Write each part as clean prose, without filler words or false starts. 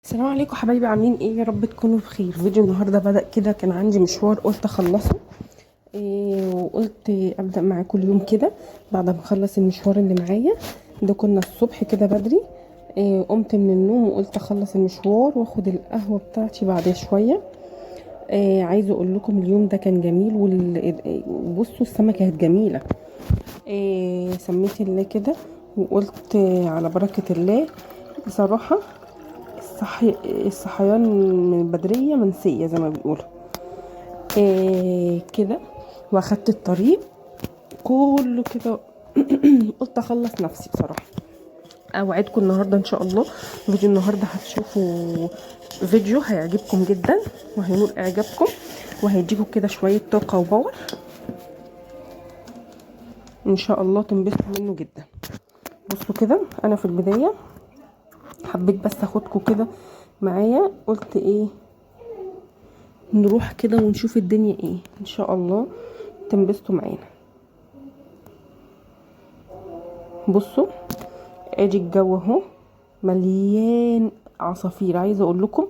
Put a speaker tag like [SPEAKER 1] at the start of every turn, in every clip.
[SPEAKER 1] السلام عليكم حبايبي، عاملين ايه؟ يا رب تكونوا بخير. فيديو النهارده بدأ كده، كان عندي مشوار قلت اخلصه وقلت ابدأ معاكم اليوم كده بعد ما اخلص المشوار اللي معايا ده. كنا الصبح كده بدري. قمت من النوم وقلت اخلص المشوار واخد القهوة بتاعتي بعد شوية. عايزه اقول لكم اليوم ده كان جميل، وبصوا السما كانت جميلة. سميت الله كده وقلت على بركة الله. بصراحة الصحيان من البدرية منسية زي ما بيقولوا. كده واخدت الطريق كله كده. قلت اخلص نفسي بصراحة. اوعدكم النهاردة ان شاء الله فيديو النهاردة هتشوفوا فيديو هيعجبكم جدا وهينول اعجابكم وهيديكم كده شوية طاقة وباور ان شاء الله تنبسطوا منه جدا. بصوا كده، انا في البداية حبيت بس اخدكم كده معايا. قلت ايه، نروح كده ونشوف الدنيا ايه، ان شاء الله تنبسطوا معانا. بصوا ادي الجو اهو مليان عصافير. عايزه اقول لكم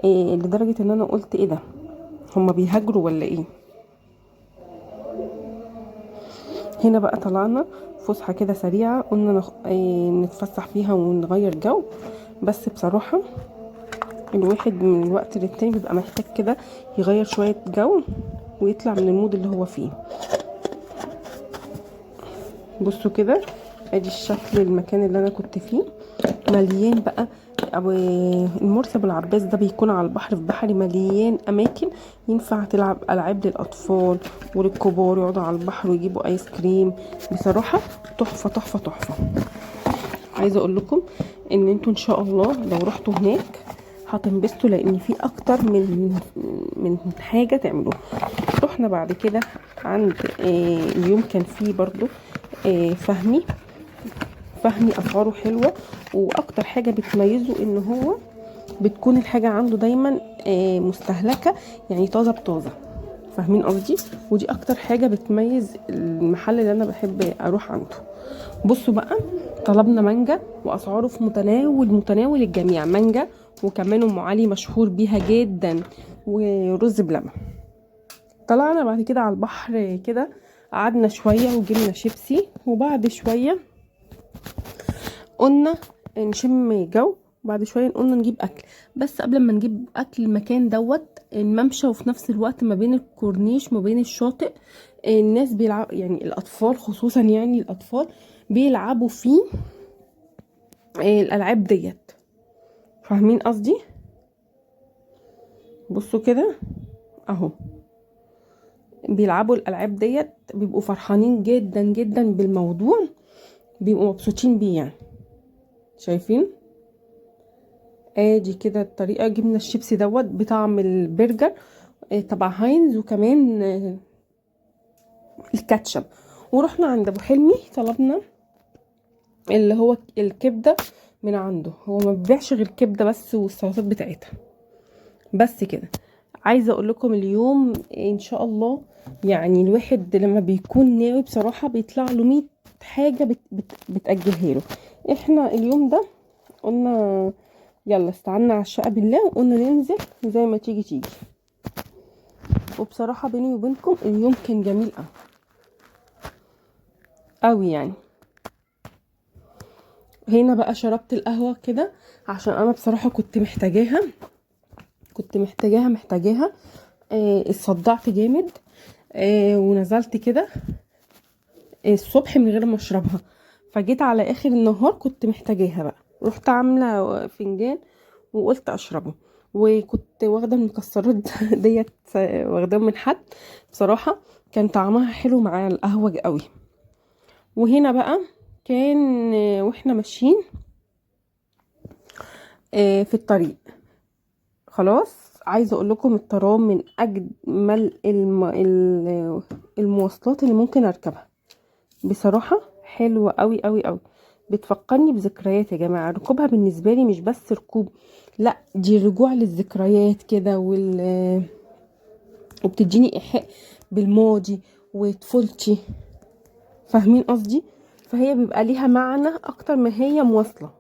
[SPEAKER 1] لدرجه ان انا قلت ايه ده، هما بيهاجروا ولا ايه؟ هنا بقى طلعنا فسحه كده سريعه، قلنا نتفسح فيها ونغير جو. بس بصراحه الواحد من الوقت للتاني بيبقى محتاج كده يغير شويه جو ويطلع من المود اللي هو فيه. بصوا كده ادي الشكل المكان اللي انا كنت فيه مليان بقى. أو المرسى بالعباس ده بيكون على البحر، في بحري مليان اماكن ينفع تلعب العاب للاطفال وللكبار، يقعدوا على البحر ويجيبوا ايس كريم. بصراحه تحفه تحفه تحفه. عايزه اقول لكم ان انتوا ان شاء الله لو رحتوا هناك هتنبسطوا، لان في اكتر من حاجه تعملوها. رحنا بعد كده عند اليوم كان فيه برضو فهمي اسعاره حلوه، واكتر حاجه بتميزه ان هو بتكون الحاجه عنده دايما مستهلكه، يعني طازه بطازه. فاهمين قصدي؟ ودي اكتر حاجه بتميز المحل اللي انا بحب اروح عنده. بصوا بقى، طلبنا مانجا واسعاره في متناول الجميع. مانجا وكمان ام علي مشهور بيها جدا، ورز بلبن. طلعنا بعد كده على البحر كده، قعدنا شويه وجبنا شيبسي، وبعد شويه قلنا نشم جو. بعد شويه قلنا نجيب اكل. بس قبل ما نجيب اكل، المكان دوت الممشى وفي نفس الوقت ما بين الكورنيش ما بين الشاطئ. الناس بيلعب، يعني الاطفال خصوصا، يعني الاطفال بيلعبوا فيه الالعاب ديت. فاهمين قصدي؟ بصوا كده اهو بيلعبوا الالعاب ديت، بيبقوا فرحانين جدا جدا بالموضوع، بيبقوا مبسوطين بيه يعني. شايفين؟ ادي كده الطريقه. جبنا الشيبسي دوت بطعم البرجر تبع هاينز، وكمان الكاتشب. ورحنا عند ابو حلمي طلبنا اللي هو الكبده من عنده. هو ما بيبيعش غير كبده بس والسلطات بتاعتها بس كده. عايزه اقول لكم اليوم ان شاء الله، يعني الواحد لما بيكون ناوي بصراحه بيطلع له 100 حاجه بتاجلها له. احنا اليوم ده قلنا يلا استعنا على الشقه بالله وقلنا ننزل زي ما تيجي تيجي. وبصراحه بيني وبينكم اليوم كان جميل قوي يعني. هنا بقى شربت القهوه كده عشان انا بصراحه كنت محتاجاها. اتصدعت جامد. ونزلت كده الصبح من غير ما اشربها، فجيت على اخر النهار كنت محتاجاها بقى، رحت عامله فنجان وقلت اشربه. وكنت واخده المكسرات ديت واخداها من حد. بصراحه كان طعمها حلو مع القهوه قوي. وهنا بقى كان واحنا ماشيين في الطريق خلاص. عايزه اقول لكم الترام من اجمل المواصلات اللي ممكن اركبها. بصراحه حلوه قوي قوي قوي، بتفكرني بذكريات يا جماعه. ركوبها بالنسبه لي مش بس ركوب، لا دي رجوع للذكريات كده وبتديني ايحاء بالماضي وطفولتي. فاهمين قصدي؟ فهي بيبقى ليها معنى اكتر ما هي مواصله،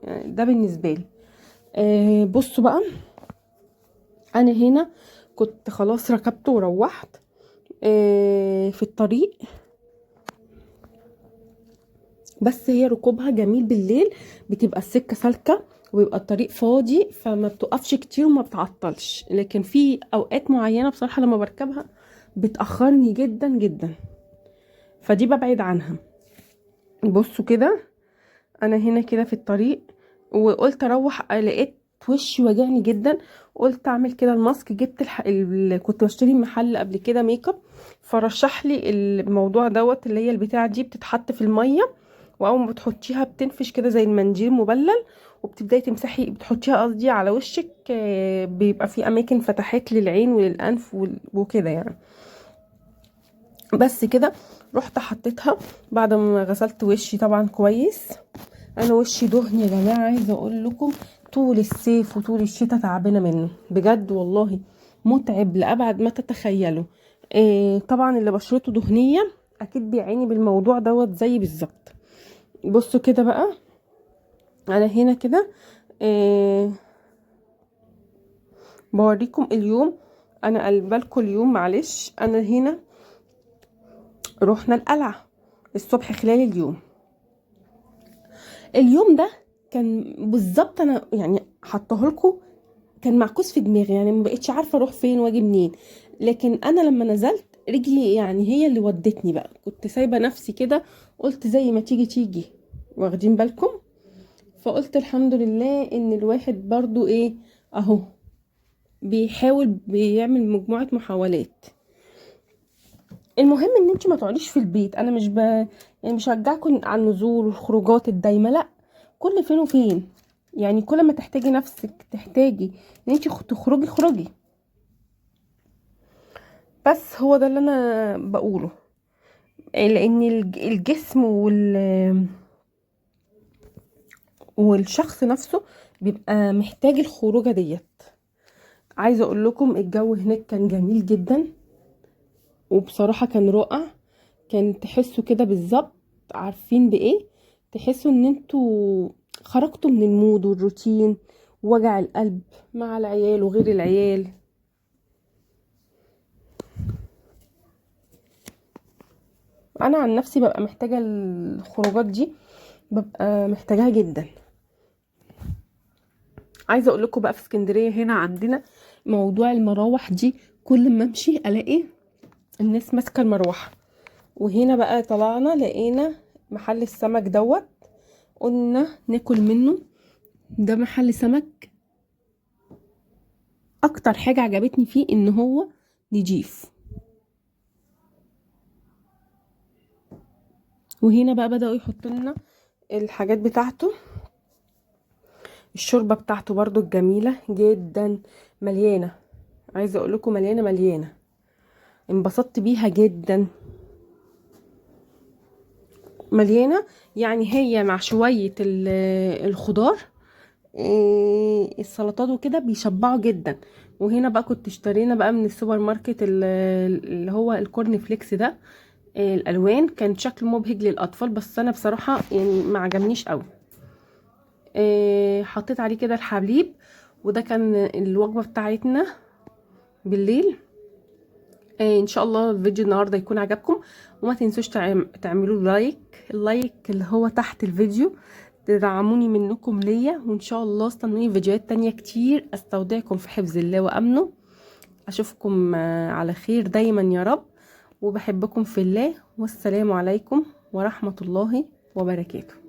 [SPEAKER 1] يعني ده بالنسبه لي. بصوا بقى، انا هنا كنت خلاص ركبت وروحت في الطريق، بس هي ركوبها جميل بالليل، بتبقى السكه سالكه ويبقى الطريق فاضي، فما بتقفش كتير وما بتعطلش. لكن في اوقات معينه بصراحه لما بركبها بتاخرني جدا جدا، فدي ببعد عنها. بصوا كده، انا هنا كده في الطريق، وقلت اروح لقيت وشي وجعني جدا، قلت اعمل كده الماسك. جبت كنت بشتري محل قبل كده ميك اب، فرشح لي الموضوع دوت، اللي هي البتاعه دي بتتحط في الميه، واول ما بتحطيها بتنفش كده زي المنديل مبلل، وبتبداي تمسحي، بتحطيها قصدي على وشك، بيبقى في اماكن فتحات للعين وللانف وكده يعني. بس كده رحت حطيتها بعد ما غسلت وشي طبعا كويس. انا وشي دهن يا جماعه، عايزه اقول لكم طول الصيف وطول الشتاء تعبانه منه بجد والله، متعب لابعد ما تتخيلوا. طبعا اللي بشرته دهنيه اكيد بيعاني بالموضوع دوت زي بالظبط. بصوا كده بقى، انا هنا كده بوريكم اليوم، انا قلبالكم اليوم معلش. انا هنا رحنا القلعه الصبح خلال اليوم ده كان بالظبط، انا يعني حطاه لكم، كان معكوس في دماغي، يعني ما بقتش عارفه اروح فين واجي منين. لكن انا لما نزلت رجلي يعني هي اللي ودتني بقى، كنت سايبه نفسي كده، قلت زي ما تيجي تيجي، واخدين بالكم؟ فقلت الحمد لله ان الواحد برضو ايه، اهو بيحاول، بيعمل مجموعه محاولات. المهم ان انت ما تقعديش في البيت، انا مش يعني بشجعكم على النزول والخروجات الدايمه، لا، كل فين وفين، يعني كل ما تحتاجي نفسك، تحتاجي ان انت تخرجي خرجي. بس هو ده اللي انا بقوله، لان الجسم والشخص نفسه بيبقى محتاج الخروجه ديت. عايزه اقول لكم الجو هناك كان جميل جدا، وبصراحه كان رائع. كان تحسوا كده بالظبط، عارفين بايه؟ تحسوا ان انتوا خرجتوا من المود والروتين ووجع القلب مع العيال وغير العيال. انا عن نفسي ببقى محتاجه الخروجات دي، ببقى محتاجاها جدا. عايزه اقول لكم بقى في اسكندريه هنا عندنا موضوع المراوح دي، كل ما امشي الاقي الناس ماسكه المروحه. وهنا بقى طلعنا لقينا محل السمك دوت، قلنا ناكل منه. ده محل سمك، اكتر حاجه عجبتني فيه ان هو نضيف. وهنا بقى بداوا يحطوا لنا الحاجات بتاعته، الشوربه بتاعته برضو الجميله جدا، مليانه. عايزه اقول لكم مليانه مليانه، انبسطت بيها جدا، مليانه. يعني هي مع شويه الخضار، السلطات وكده بيشبعوا جدا. وهنا بقى كنت اشترينا بقى من السوبر ماركت اللي هو الكورن فليكس ده، الالوان كان شكله مبهج للاطفال، بس انا بصراحه يعني ما عجبنيش قوي. حطيت عليه كده الحليب، وده كان الوجبه بتاعتنا بالليل. ان شاء الله الفيديو النهارده يكون عجبكم، وما تنسوش تعملوا لايك، اللايك اللي هو تحت الفيديو، تدعموني منكم ليا. وان شاء الله استنوني فيديوهات تانية كتير. استودعكم في حفظ الله وامنه، اشوفكم على خير دايما يا رب، وبحبكم في الله، والسلام عليكم ورحمة الله وبركاته.